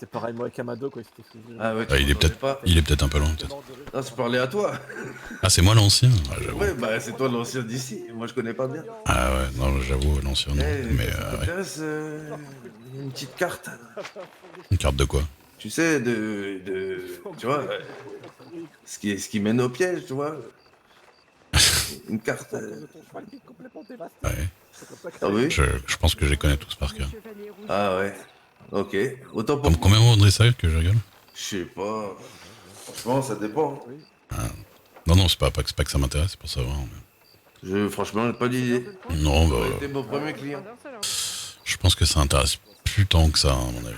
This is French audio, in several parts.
C'était pareil moi avec Amado quand il s'était fusillé. Ah ouais, il est peut-être un peu loin, peut-être. Non, je parlais à toi. Ah, c'est moi l'ancien? Ah, j'avoue. Ouais, bah c'est toi l'ancien d'ici. Moi, je connais pas bien. Ah ouais, non, j'avoue, l'ancien, non. Mais Ça ouais. t'intéresse une petite carte? Une carte de quoi? Tu sais, tu vois, ce qui mène au piège, tu vois. Une carte. Ouais. Ah oui? Je pense que je les connais tous par cœur. Ah ouais. Ok. Autant pour. Combien vous voudrez ça que je rigole? Je sais pas. Franchement, ça dépend. Non, c'est pas que ça m'intéresse, c'est pour savoir. Franchement, j'ai pas d'idée. Non, bah, C'était mon premier client. je pense que ça intéresse plus tant que ça, à mon avis.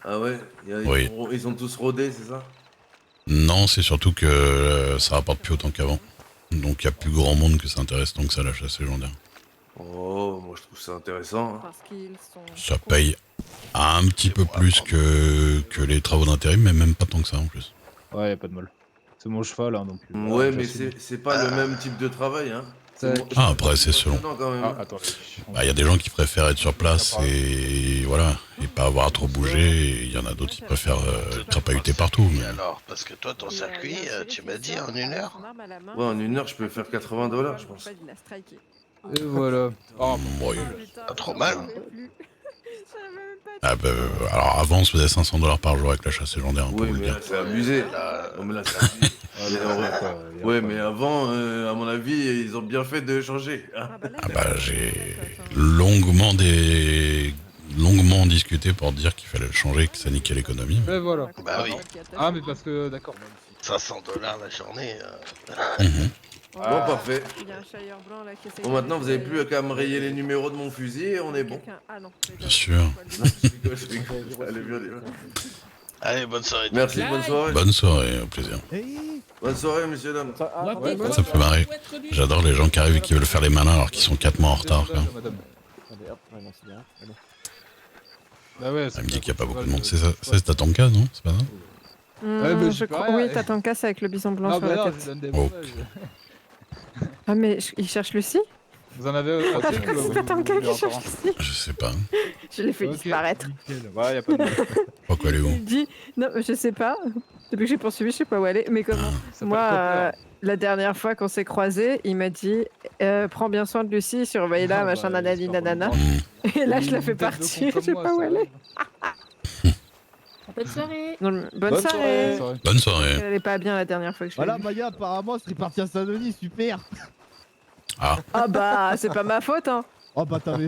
Ah ouais? Oui. Ils sont tous rodés, c'est ça? Non, c'est surtout que ça rapporte plus autant qu'avant. Donc il y a plus grand monde que ça intéresse tant que ça, la chasse légendaire. Oh, moi je trouve ça intéressant. Hein. Ça paye un petit peu plus que les travaux d'intérim, mais même pas tant que ça en plus. Ouais, y a pas de mal. C'est mon cheval, hein, donc. Ouais, mais c'est pas le même type de travail, hein. Ah, après, c'est selon. Quand même. Ah, attends. Bah, y a des gens qui préfèrent être sur place et voilà, et pas avoir à trop bouger, et il y en a d'autres qui préfèrent crapahuter partout. Et Mais... alors, parce que toi, ton circuit, tu m'as dit en 1 heure? Ouais, en 1 heure, je peux faire $80, je pense. Et voilà. Oh, ouais. Pas trop mal. Ah bah, alors avant, on se faisait $500 par jour avec la chasse légendaire, pour Oui, vous le mais dire. là, c'est abusé. Non, mais là, c'est abusé. Ouais, mais avant, à mon avis, ils ont bien fait de changer. Hein. Ah bah, j'ai longuement discuté pour dire qu'il fallait le changer, que ça niquait l'économie. et voilà. Bah oui. Ah, mais parce que, d'accord. $500 la journée. Mhm. Bon, parfait. Bon, maintenant, vous avez plus qu'à me rayer les numéros de mon fusil et on est bon. Bien sûr. Je rigole. Allez, bien, allez. Allez, bonne soirée. Merci, bonne soirée. Bonne soirée, au plaisir. Bonne soirée, messieurs, dames. Ça me fait marrer. J'adore les gens qui arrivent et qui veulent faire les malins alors qu'ils sont 4 mois en retard. Quoi. Madame. Allez hop, ouais, non, c'est bien. Allez. Bah ouais, Elle me dit qu'il n'y a pas beaucoup de monde. C'est ça, c'est Tatanka, non? C'est pas ça? Ouais, mais je crois, oui, t'as ton casse avec le bison blanc Non, sur bah la non, tête. je donne des Oh. messages. Ah, mais il cherche Lucie? Vous en avez Ah, parce que c'est Tatanka qui cherche Lucie. Je sais pas. Je l'ai fait disparaître. Nickel. Ouais, y a pas de mal. Pourquoi elle est où? Il dit, non, je sais pas. Depuis que j'ai poursuivi, je sais pas où elle est. Mais comment Ça Moi, s'appelle Copper. la dernière fois qu'on s'est croisés, il m'a dit, prends bien soin de Lucie, surveille-la, Ah, machin, bah, nanani, j'espère nanana. bonne Et là, je la Une fais tête de con partir, comme je sais moi, pas où ça elle est. Bonne soirée. Non, bonne soirée. Sorry. Bonne soirée. Elle est pas bien la dernière fois que je l'ai Voilà, vue. Maya, apparemment, serait parti à Saint-Denis, super. Ah, Ah bah, c'est pas ma faute, hein. Oh bah t'avais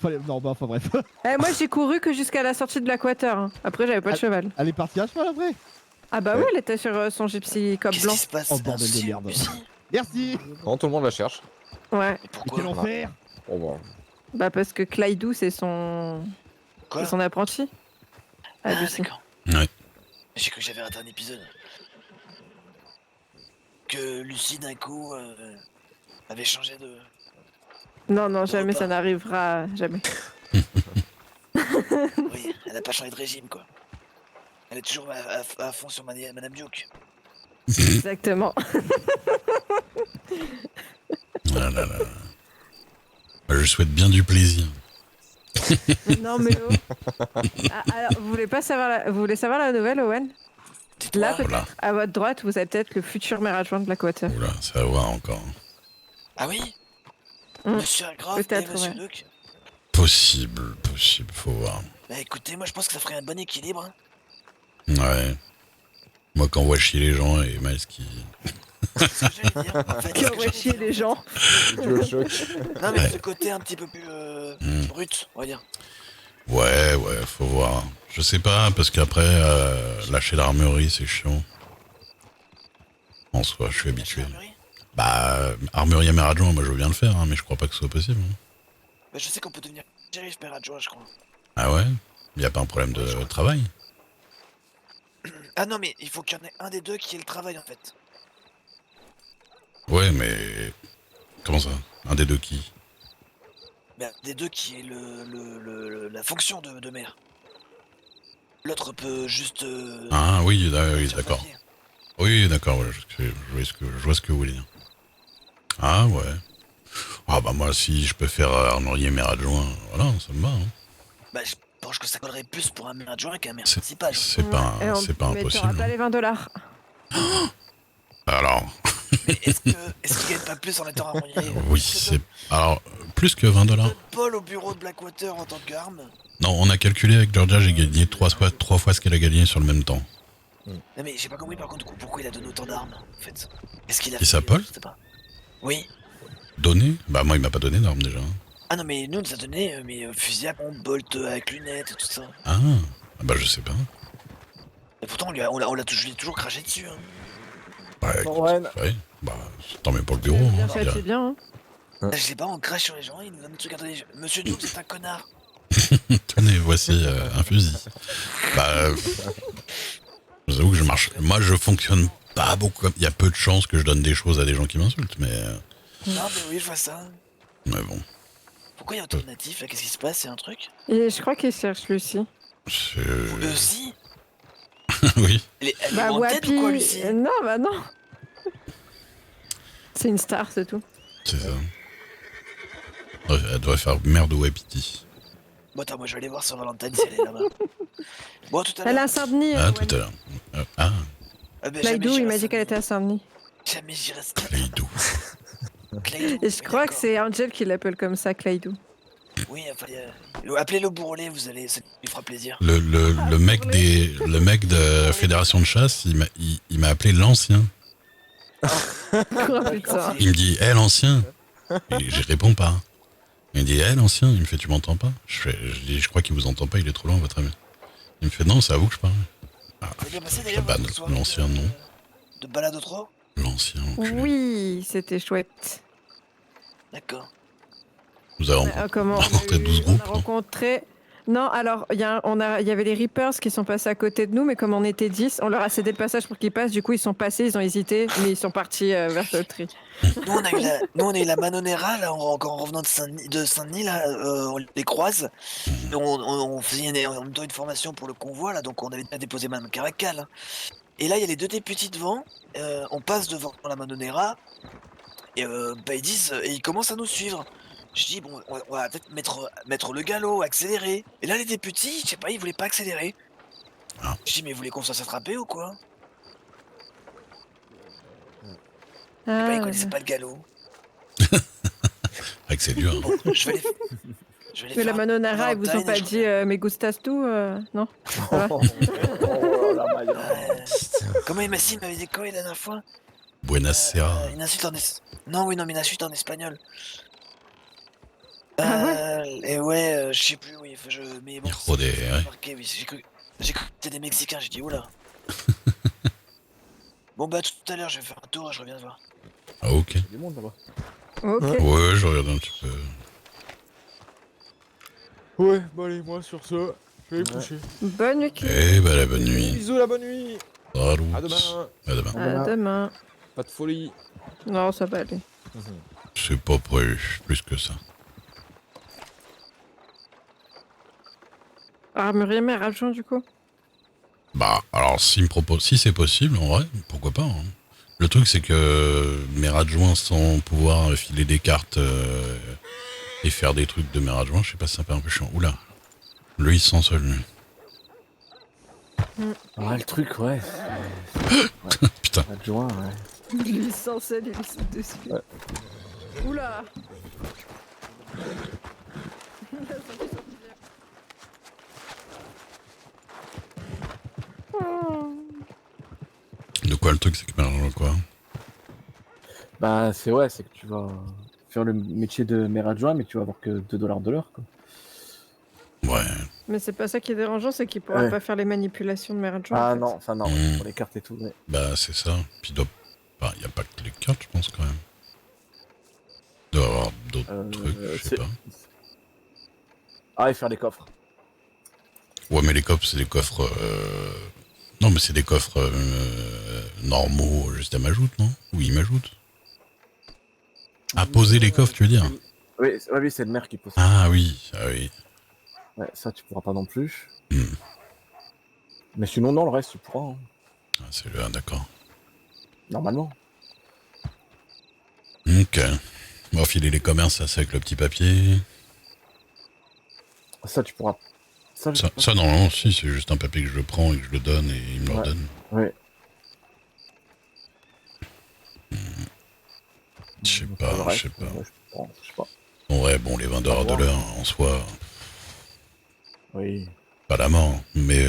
fallait... Non bah enfin bref. Eh, moi, j'ai couru que jusqu'à la sortie de l'Aquateur. Hein. Après, j'avais pas de cheval. Elle est partie à cheval après. Ah bah oui, elle était sur son gypsy cop Qu'est-ce blanc. qui se passe? Oh bordel de merde. Merci. Non, tout le monde la cherche. Ouais. Mais Pourquoi? quel enfer. Bon, bon. Bah parce que Clydou, c'est son... Quoi? c'est son apprenti. Ah, Lucie. d'accord. Ouais. J'ai cru que j'avais raté un épisode. Que Lucie, d'un coup, avait changé de... Non, non, jamais ça n'arrivera. Jamais. Oui, elle a pas changé de régime, quoi. Elle est toujours à fond sur Madame Duke. Exactement. Ah là là. Je souhaite bien du plaisir. Non, mais oh. Ah, alors, vous voulez pas savoir vous voulez savoir la nouvelle, Owen? Là, Dites-moi. Voilà. à votre droite, vous avez peut-être le futur maire adjoint de l'Aquateur. Oula, ça va voir encore. Ah oui? Mm. Monsieur Agroff et Peut-être, Monsieur ouais. Duke? Possible, faut voir. Bah écoutez, moi je pense que ça ferait un bon équilibre. Hein. Ouais. Moi, quand on voit chier les gens et Miles qui... C'est ce que j'allais dire. En fait, Qui c'est ce que aurait j'allais chier dire. les gens. DualShock. Non mais Ouais. ce côté un petit peu plus brut, on va dire. Ouais, faut voir. Je sais pas, parce qu'après, lâcher l'armurerie, c'est chiant. En soi, je suis habitué. Bah, armurier maire adjoint, moi je veux bien le faire, hein, mais je crois pas que ce soit possible. Hein. Bah, je sais qu'on peut devenir shérif père adjoint, je crois. Ah ouais? Y a pas un problème de travail? Ah non mais il faut qu'il y en ait un des deux qui ait le travail en fait. Ouais, mais... Comment ça? Un des deux qui? Bah, des deux qui ait la fonction de maire. L'autre peut juste... Ah oui, oui, sur d'accord. papier. Oui, d'accord, ouais, je vois ce que vous voulez dire. Ah ouais. Ah bah moi, si je peux faire armurier maire adjoint, voilà, ça me va. Hein. Bah je penche que ça collerait plus pour un maire adjoint qu'un maire C'est principal. c'est pas, Et c'est pas mais t'auras impossible. pas les $20. Alors, Mais est-ce qu'il gagne pas plus en étant harmonieux? oui, c'est. Alors, plus que $20. Paul au bureau de Blackwater en tant qu'arme. Non, on a calculé avec Georgia, j'ai gagné 3 fois ce qu'elle a gagné sur le même temps. Non mais j'ai pas compris par contre pourquoi il a donné autant d'armes en fait. Est-ce qu'il a Et ça, Paul? Je sais pas. Oui. Donné? Bah, moi, il m'a pas donné d'armes déjà. Ah non mais nous on nous a donné fusil à pompe, bolt avec lunettes et tout ça. Ah, bah, je sais pas. Et pourtant on l'a toujours craché dessus. Hein. Ouais, Owen, ouais, bah, tant mieux pour le bureau. Bien Hein, fait, c'est bien. Hein. Je sais pas, on crache sur les gens, ils nous donnent des trucs. Attendez, Monsieur Jones c'est un connard. Tenez, voici un fusil. Bah, j'avoue que je marche. Moi, je fonctionne pas beaucoup. Il y a peu de chances que je donne des choses à des gens qui m'insultent, mais Non mais oui, je vois ça. bon. Pourquoi il y a autant de natifs là? Qu'est-ce qui se passe? C'est un truc? Et je crois qu'il cherche Lucie. Eux aussi? Oui. Elle est Bah, en tête ou quoi, Lucie? Non, bah non. C'est une star, c'est tout. C'est ça. Ouais, elle doit faire merde au Wapiti. Bon attends, moi je vais aller voir sur Valentine si elle est là-bas. Bon, tout à l'heure. Elle est à Saint-Denis. Ah, Owen. tout à l'heure. Ah, Ben, Claydou, jamais il m'a j'irai dit qu'elle était à Saint-Denis. Jamais j'irai Claydou. Claydou, Et je oui, crois que d'accord. c'est Angel qui l'appelle comme ça, Claydou. Oui, enfin, appelez-le Bourrelet, ça lui fera plaisir. Le mec de la fédération de chasse, il m'a appelé l'ancien. Oh, putain. Il me dit, hé, l'ancien. Et j'y réponds pas. Il me dit, hé, l'ancien. Il me fait, tu m'entends pas? Je dis, je crois qu'il vous entend pas, il est trop loin, votre ami. Il me fait, non, c'est à vous que je parle. Ah, C'est bien passé je d'ailleurs banne. votre soirée L'ancien, non. de balade au trot? L'ancien, enculé. Oui, c'était chouette. D'accord. Vous avez Comment rencontré 12 on a groupes, non? rencontré... Non, alors, il y avait les Reapers qui sont passés à côté de nous, mais comme on était 10, on leur a cédé le passage pour qu'ils passent. Du coup, ils sont passés, ils ont hésité, mais ils sont partis vers Sautry. Nous, on a eu la Manonera, là, en revenant de Saint-Denis, là, on les croise. Et on me donne une formation pour le convoi, là, donc on avait déjà déposé Mme Caracal. Hein. Et là, il y a les deux députés devant, on passe devant la Manonera, et ils disent, et ils commencent à nous suivre. Je dis, bon, on va peut-être mettre le galop, accélérer. Et là, les députés, je sais pas, ils voulaient pas accélérer. Ah. Je dis, mais vous voulez qu'on se fasse attraper ou quoi? Ah, Ils connaissaient pas le galop. Avec c'est dur. Bon, je vais les mais faire la Manonara, ils vous ont Valentine, pas je dit me gustas tu non? Ça va oh la Maya. Comment il m'avait dit quoi la dernière fois? Buenasera. Une insulte en Non, oui, non, mais une insulte en espagnol. Ah Et ouais, je sais plus, oui. Mais bon, Hijo de- c'est ouais. marqué, oui. J'ai cru que c'était des Mexicains, j'ai dit, oula. Bon, bah, tout à l'heure, je vais faire un tour et je reviens te voir. Ah, ok. Il y a du monde là-bas. Ok. Ouais, je regarde un petit peu. Ouais, bon allez, moi sur ce, je vais me Ouais. coucher. Bonne nuit. Eh ben, la bonne nuit. Bisous, la bonne nuit. Salut. À demain. À demain. À demain. Pas de folie. Non, ça va aller. C'est pas plus que ça. Armurier mère adjoint du coup. Bah, alors, s'il me propose, si c'est possible, en vrai, pourquoi pas. Hein. Le truc, c'est que maire adjoint sans pouvoir filer des cartes et faire des trucs de maire adjoint, je sais pas si c'est un peu chiant. Oula, lui, il se sent seul, lui. Ah, le truc, ouais. Putain. Adjoint, ouais. Lui sans celle, lui saute dessus. Ouais. Oula. De quoi le truc, c'est que maire adjoint, quoi? Bah, c'est que tu vas faire le métier de maire adjoint, mais tu vas avoir que $2 de l'heure, quoi. Ouais. Mais c'est pas ça qui est dérangeant, c'est qu'il pourra Ouais. pas faire les manipulations de mère adjoint. Ah en fait. non, enfin non, Mm. pour les cartes et tout, ouais. Bah, c'est ça. Puis, il y a pas que les cartes, je pense, quand même. Il doit y avoir d'autres trucs, je sais c'est- pas. Ah, et faire les coffres. Ouais, mais les coffres, c'est des coffres. Non, mais c'est des coffres normaux, juste à m'ajoute, non? Ou il m'ajoute? À poser les coffres, tu veux dire? Oui, c'est le maire qui pose. Ah oui, ah oui. Ouais, ça, tu pourras pas non plus. Hmm. Mais sinon, non, le reste, tu pourras, hein. Ah, c'est le d'accord. Normalement. Ok. On va filer les commerces, ça, c'est avec le petit papier. Ça, tu pourras Ça, je Ça, sais pas. ça normalement, si, c'est juste un papier que je le prends et que je le donne et il me le Ouais. redonne. Ouais. Je sais Donc, pas, le reste, je sais pas. ouais, je sais pas. Ouais, bon, les 20 À $ de voir. l'heure en soi, Oui. pas la mort, mais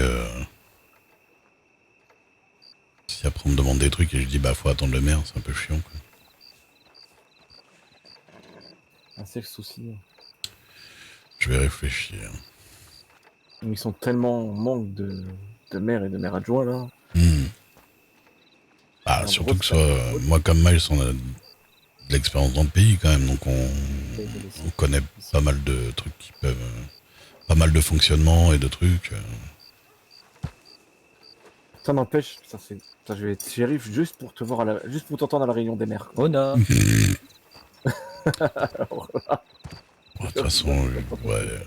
si après on me demande des trucs et je dis bah faut attendre le maire, c'est un peu chiant quoi. Ah, c'est le souci. Je vais réfléchir. Ils sont tellement en manque de maires et de maires adjoints là. Ah, En surtout gros, que c'est soit, moi comme Miles, on a de l'expérience dans le pays quand même, donc on connaît pas mal de trucs qui peuvent, pas mal de fonctionnement et de trucs. Ça n'empêche, j'arrive juste pour te voir juste pour t'entendre à la réunion des maires. Ona. Alors là, Bon, de toute façon, ouais.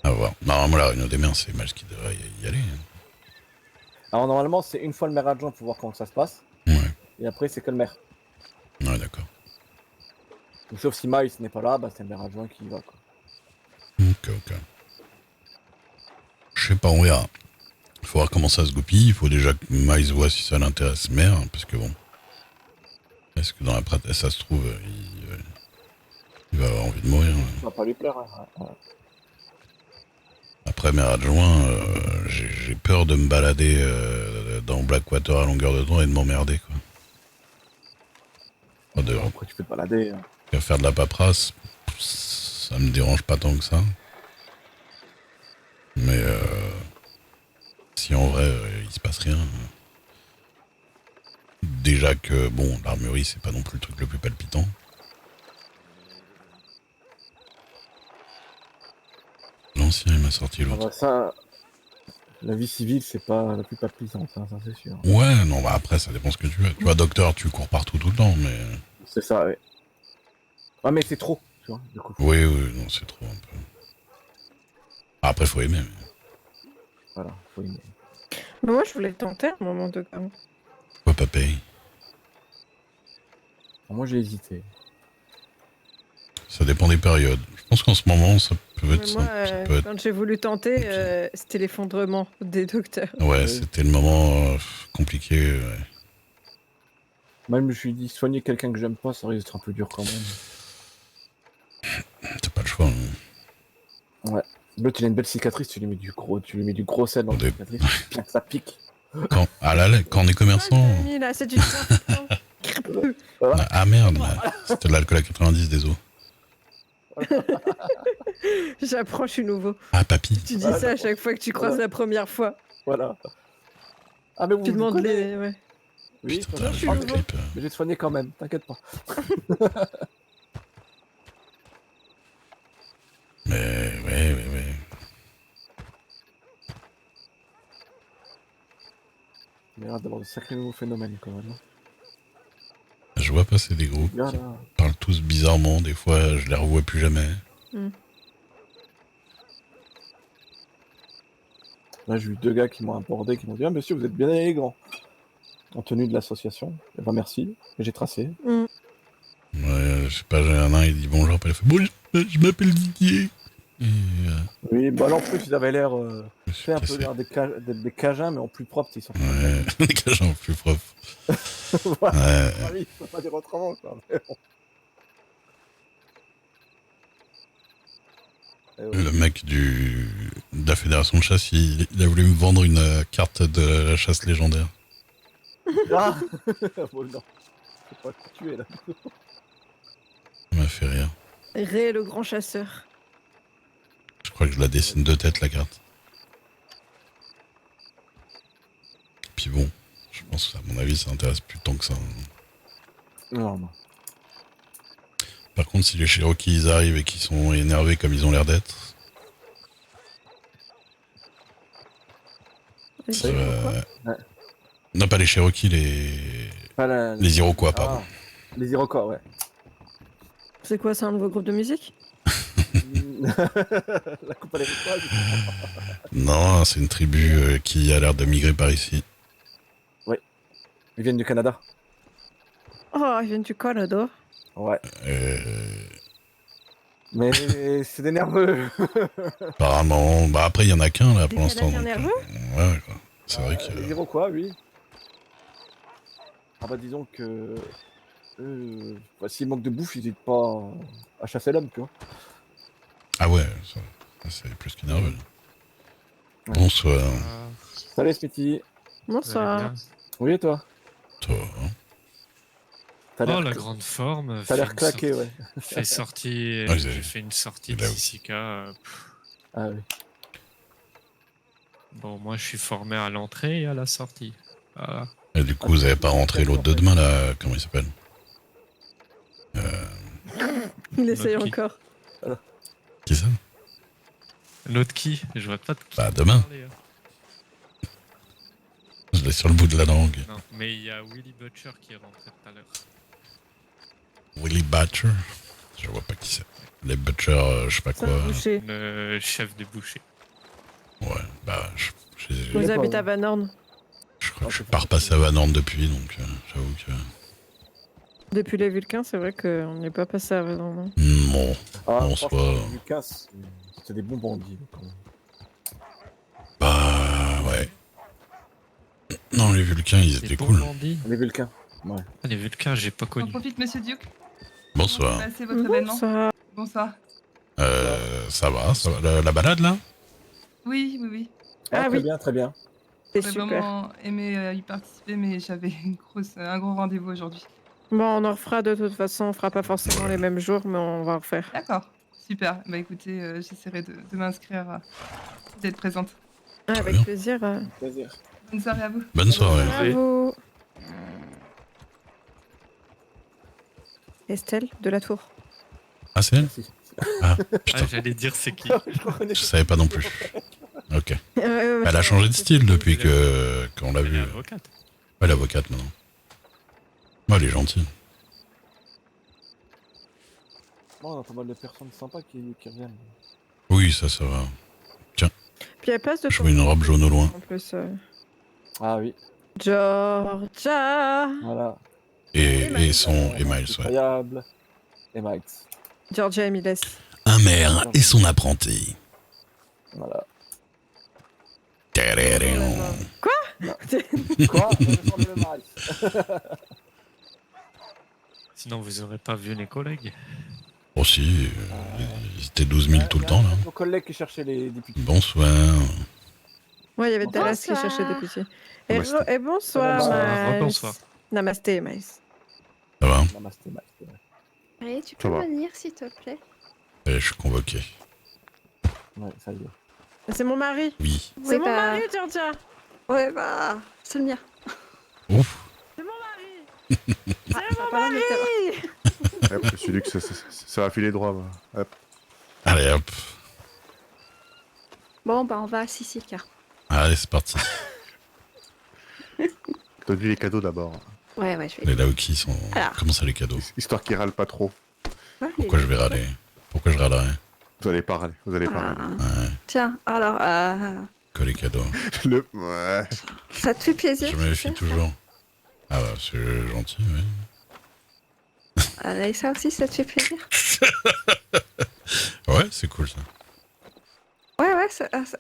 À voir. Normalement, la réunion des maires, c'est Miles qui devrait y aller. Hein. Alors normalement, c'est une fois le maire adjoint pour voir comment ça se passe. Ouais. Et après, c'est que le maire. Ouais, d'accord. Donc, sauf si Miles n'est pas là, bah, c'est le maire adjoint qui y va. Quoi. Ok. Je sais pas, on verra. Il faut voir comment ça se goupille. Il faut déjà que Miles voit si ça l'intéresse maire, hein, parce que bon. Est-ce que dans la pratique, ça se trouve, il va avoir envie de mourir. Ça va pas lui plaire. Hein. Après, maire adjoint, j'ai peur de me balader dans Blackwater à longueur de temps et de m'emmerder, quoi. Après, tu peux te balader. Hein. Faire de la paperasse, ça me dérange pas tant que ça. Mais si en vrai, il se passe rien. Déjà que, bon, l'armurerie, c'est pas non plus le truc le plus palpitant. L'ancien, il m'a sorti Ah l'autre. bah, ça, la vie civile, c'est pas la plus palpitante, ça c'est sûr. Ouais, non, bah après, ça dépend ce que tu veux. Tu vois, docteur, tu cours partout tout le temps, mais... C'est ça, ouais. Ah, mais c'est trop, tu vois, du coup. Oui, non, c'est trop un peu. Après, faut aimer. Mais... Voilà, faut aimer. Mais moi, je voulais tenter un moment de quand même. Pourquoi pas payer? Moi, j'ai hésité. Ça dépend des périodes. Je pense qu'en ce moment, ça peut être Mais moi, simple. Ça peut être... quand j'ai voulu tenter, c'était l'effondrement des docteurs. Ouais, Oui. c'était le moment compliqué. Ouais. Même, je me suis dit, soigner quelqu'un que j'aime pas, ça risque d'être un peu dur quand même. T'as pas le choix. Hein. Ouais. L'autre, il a une belle cicatrice, tu lui mets du gros sel dans la Des- cicatrice, bien que ça pique. Quand on est commerçant... Camille, là, c'est du sang. Ah merde, c'était de l'alcool à 90, désolé. J'apprends, je suis nouveau. Ah, papy. Tu dis ça à chaque fois que tu croises la première fois. Voilà. Ah, mais vous Tu le demandes connaissez. les. Ouais. Oui, Putain, ça va, t'as je vu suis le nouveau. clip. Mais j'ai soigné quand même, t'inquiète pas. Mais ouais. Il a l'air d'avoir de sacrés nouveaux phénomènes quand même. Je vois passer des groupes Bien, qui là. parlent tous bizarrement. Des fois, je les revois plus jamais. Là, j'ai eu 2 gars qui m'ont abordé, qui m'ont dit: ah, monsieur, vous êtes bien élégant. En tenue de l'association. Eh ben, merci. Et j'ai tracé. Ouais, je sais pas, j'ai un il dit bonjour, après il fait bonjour, je m'appelle Didier. Et Oui, bah là, en plus, ils avaient l'air. je me suis Fait un peu cassé. l'air des Cajuns, mais en plus propre, ils sont. Ouais, les cages plus propres. Voilà. Ouais. Ah oui, faut pas dire autrement, quoi. Mais bon. Eh ouais. Le mec de la fédération de chasse, il a voulu me vendre une carte de la chasse légendaire. Ah bon, non. Faut pas te tuer là. Ça m'a fait rire. Ré, le grand chasseur. Je crois que je la dessine de tête, la carte. Puis bon, je pense qu'à mon avis, ça intéresse plus tant que ça. Hein. Non. Par contre, si les Cherokees ils arrivent et qu'ils sont énervés comme ils ont l'air d'être, ça va... Ouais. Non, pas les Cherokees, Pas la- les Iroquois, pardon. Ah, les Iroquois, ouais. C'est quoi, c'est un nouveau groupe de musique? La coupe à l'héritage. Non, c'est une tribu qui a l'air de migrer par ici. Ils viennent du Canada. Oh, ils viennent du Canada. Ouais. Mais c'est des nerveux. Apparemment, bah après il y en a qu'un là pour Des l'instant. Canadiens donc, nerveux ouais, quoi. C'est vrai que. Les Iroquois, oui. Ah bah disons que... s'il manque de bouffe, ils n'hésitent pas à chasser l'homme, tu vois. Ah ouais, ça, c'est plus qu'énerveux. Ouais. Bonsoir. Salut Smithy. Bonsoir. Oui et toi? Toi, hein. T'as l'air Oh, la grande forme. T'as l'air claqué, ouais. Fait sortie, Ouais, j'ai fait une sortie de là, oui. 6K. Ah oui. Bon, moi je suis formé à l'entrée et à la sortie. Voilà. Et du coup, vous avez pas rentré l'autre de demain là, comment il s'appelle? Il essaye Qui encore. Qui ça? L'autre qui? Je vois pas de qui. Bah demain. parler, hein. Je l'ai sur le bout de la langue. Non, mais il y a Willy Butcher qui est rentré tout à l'heure. Willy Butcher. Je vois pas qui c'est. Les Butcher, je sais pas Ça quoi. a bouché. Le chef des bouchers. Ouais, bah Vous pas, habitez ouais. à Van je crois que je suis pas repassé à Vanorde depuis, donc j'avoue que. Depuis les Vulcains, c'est vrai qu'on n'est pas passé à Van Horn. Bon, Ah, bonsoir. franchement, Lucas, c'est des bons bandits. quand même. Bah ouais. Non, les Vulcains, ils étaient bons cool. bandits. Les Vulcains, ouais. Ah, les Vulcains, j'ai pas On connu. profite, monsieur Duke. Bonsoir. Comment s'est passé votre événement? Bonsoir. Bonsoir. Ça va, la balade là? Oui, oui, oui. Ah très oui. bien, très bien. C'est J'aurais super. vraiment aimé y participer, mais j'avais un gros rendez-vous aujourd'hui. Bon, on en refera de toute façon. On fera pas forcément les mêmes jours, mais on va en refaire. D'accord, super. Bah écoutez, j'essaierai de m'inscrire, d'être présente. Ah, Très avec bien. plaisir. Plaisir. Bonne soirée à vous. Bonne soirée. Bravo. Estelle de la Tour. Ah, c'est elle? Merci. Ah, Ah, putain, j'allais dire c'est qui. Je reconnais. je savais pas non plus. Ok. Elle a changé de style depuis qu'on l'a Elle est vue. avocate. Ouais, l'avocate maintenant. Ouais, elle est gentille. Bon, on a pas mal de personnes sympas qui reviennent. Oui, ça va. Puis elle passe de Je vois une robe jaune au loin. en plus. Ah oui, Georgia. voilà. Et Miles, ouais. Incroyable. Et Miles. Georgia et Miles. Un maire et son apprenti. Voilà. Quoi? Quoi? Le Miles. Sinon, vous aurez pas vu les collègues. Aussi, ils étaient 12 000 tout le temps là. Nos collègues qui cherchaient les députés. Bonsoir. Ouais, il y avait Dallas qui Bonsoir. cherchait des petits. Et, Namasté. et bonsoir, Bonsoir. Miles. Bonsoir. Namasté, Miles. Ça va? Namasté, Miles, c'est vrai. Allez, tu Ça peux va. venir s'il te plaît. Je suis convoqué. Ouais, ça y est. C'est mon mari. Oui. C'est Ouais, mon bah- mari, Georgia. Ouais, bah, c'est le mien. Ouf. C'est mon mari. C'est mon pas la mettre, mari. Hop, je me suis dit que ça va filer droit. Bah. Hop. Allez hop. Bon, bah, on va à Sissika. Allez, c'est parti. Donne-lui les cadeaux d'abord. Ouais, ouais, je vais. Les Laoki sont. Alors. Comment ça, les cadeaux? Histoire qu'il râle pas trop. Ouais, Pourquoi je vais râler? Pourquoi je râlerais? Vous allez pas râler. Vous allez pas râler. Ouais, Tiens, alors, que les cadeaux. Ouais. ça te fait plaisir Je me méfie ça toujours. Ah bah, c'est gentil, oui. Et ça aussi, ça te fait plaisir Ouais, c'est cool ça. Ouais, ouais,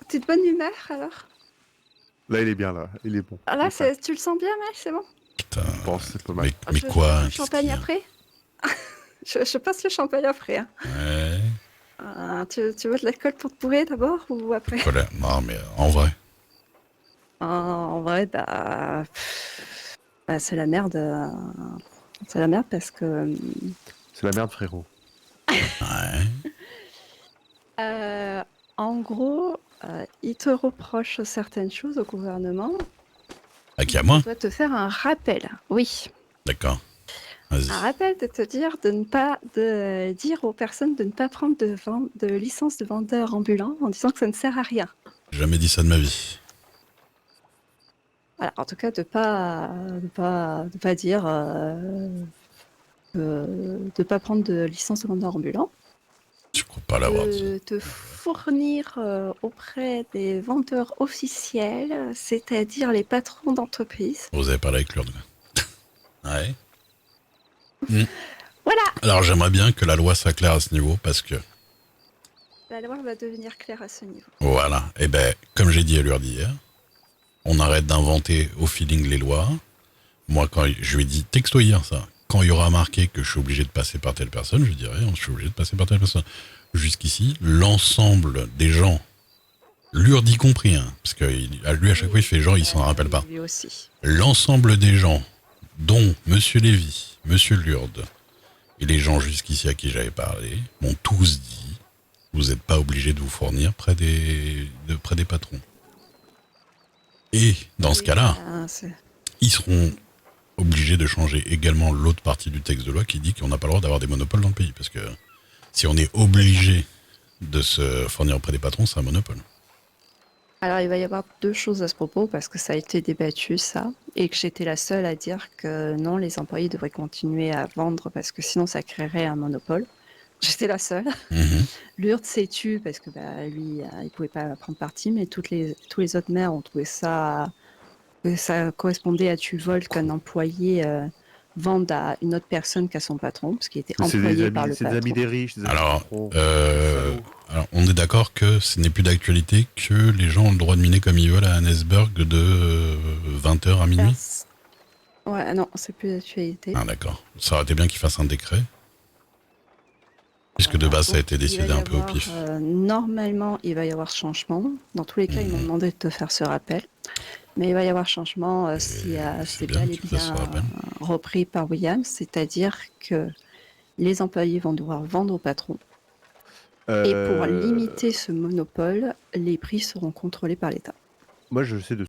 t'es de bonne humeur alors Là, il est bien, là. Il est bon. Ah, là, tu le sens bien, mec, c'est bon Putain. Je pense que c'est pas mal. Mais Je quoi? fais le Qu'est-ce champagne qu'il y a? après je passe le champagne après. Hein. Ouais. Tu veux de l'alcool pour te bourrer d'abord ou après Quoi là? Non, mais en vrai. En vrai, bah, c'est la merde. C'est la merde parce que. C'est la merde, frérot. Ouais. En gros, il te reproche certaines choses au gouvernement. Ah, qui à moi? Il doit te faire un rappel. Oui. D'accord. Vas-y. Un rappel de te dire de dire aux personnes de ne pas prendre de licence de vendeur ambulant en disant que ça ne sert à rien. J'ai jamais dit ça de ma vie. Voilà, en tout cas, de pas dire de pas prendre de licence de vendeur ambulant. Je crois pas l'avoir dit. De te fournir auprès des vendeurs officiels, c'est-à-dire les patrons d'entreprise. Vous avez parlé avec l'urne. Ouais. Voilà. Alors j'aimerais bien que la loi soit claire à ce niveau parce que La loi va devenir claire à ce niveau. Voilà. Et ben, comme j'ai dit à l'heure d'hier, on arrête d'inventer au feeling les lois. Moi, quand je lui ai dit, texto hier ça, quand il y aura marqué que je suis obligé de passer par telle personne, je dirais, je suis obligé de passer par telle personne. Jusqu'ici, l'ensemble des gens, Lourdes y compris, hein, parce que lui, à chaque fois, il fait genre, il s'en rappelle pas. Lui aussi. L'ensemble des gens, dont Monsieur Lévy, Monsieur Lourdes, et les gens jusqu'ici à qui j'avais parlé, m'ont tous dit, vous n'êtes pas obligé de vous fournir près des patrons. Et dans ce cas-là, ils seront obligés de changer également l'autre partie du texte de loi qui dit qu'on n'a pas le droit d'avoir des monopoles dans le pays. Parce que si on est obligé de se fournir auprès des patrons, c'est un monopole. Alors, il va y avoir deux choses à ce propos, parce que ça a été débattu, ça, et que j'étais la seule à dire que non, les employés devraient continuer à vendre, parce que sinon, ça créerait un monopole. J'étais la seule. Lourdes s'est tue, parce que lui, il pouvait pas prendre parti, mais tous les autres maires ont trouvé ça, que ça correspondait à tu voles qu'un employé vende à une autre personne qu'à son patron, parce qu'il était employé par le patron. C'est des amis des riches, des amis Alors, des patrons. alors, on est d'accord que ce n'est plus d'actualité que les gens ont le droit de miner comme ils veulent à Annesburg de 20h à minuit. Ouais, non, c'est plus d'actualité. Ah d'accord. Ça aurait été bien qu'ils fassent un décret. Puisque de base, ça a été décidé un peu au pif. Normalement, il va y avoir changement. Dans tous les cas, ils m'ont demandé de te faire ce rappel. Mais il va y avoir changement si c'est bel et bien repris par William. C'est-à-dire que les employés vont devoir vendre au patron. Et pour limiter ce monopole, les prix seront contrôlés par l'État. Moi, je sais de